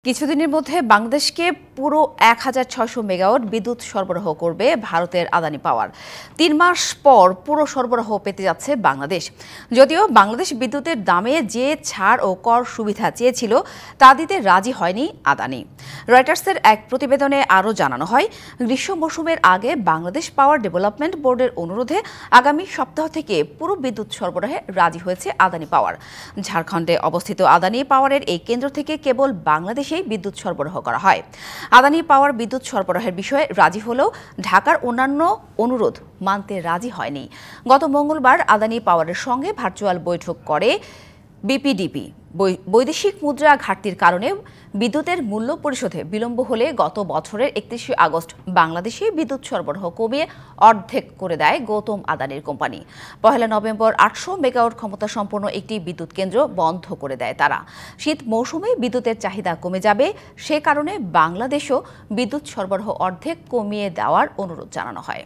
কিছুদিনের মধ্যে বাংলাদেশকে পুরো ১,৬০০ মেগাওয়াট বিদ্যুৎ সরবরাহ করবে ভারতের আদানি পাওয়ার। ৩ মাস পর পুরো সরবরাহ পেতে যাচ্ছে বাংলাদেশ। যদিও বাংলাদেশ বিদ্যুতের দামে যে ছাড় ও কর সুবিধা চেয়েছিল তা দিতে রাজি হয়নি আদানি। রয়টার্সের এক প্রতিবেদনে আরও জানানো হয়, গ্রীষ্ম মৌসুমের আগে বাংলাদেশ পাওয়ার ডেভেলপমেন্ট বোর্ডের অনুরোধে আগামী সপ্তাহ থেকে পুরো বিদ্যুৎ সরবরাহে রাজি হয়েছে আদানি পাওয়ার। ঝাড়খণ্ডে অবস্থিত আদানি পাওয়ারের এই কেন্দ্র থেকে কেবল বাংলাদেশ বিদ্যুৎ সরবরাহ করা হয়। আদানি পাওয়ার বিদ্যুৎ সরবরাহের বিষয়ে রাজি হলেও ঢাকার অন্যান্য অনুরোধ মানতে রাজি হয়নি। গত মঙ্গলবার আদানি পাওয়ারের সঙ্গে ভার্চুয়াল বৈঠক করে বিপিডিবি। বৈদেশিক মুদ্রা ঘাটতির কারণে বিদ্যুতের মূল্য পরিশোধে বিলম্ব হলে গত বছরের ৩১ আগস্ট বাংলাদেশে বিদ্যুৎ সরবরাহ কমিয়ে অর্ধেক করে দেয় গৌতম আদানির কোম্পানি। ১ নভেম্বর ৮০০ মেগাওয়াট ক্ষমতা সম্পন্ন একটি বিদ্যুৎ কেন্দ্র বন্ধ করে দেয় তারা। শীত মৌসুমে বিদ্যুতের চাহিদা কমে যাবে, সে কারণে বাংলাদেশও বিদ্যুৎ সরবরাহ অর্ধেক কমিয়ে দেওয়ার অনুরোধ জানানো হয়।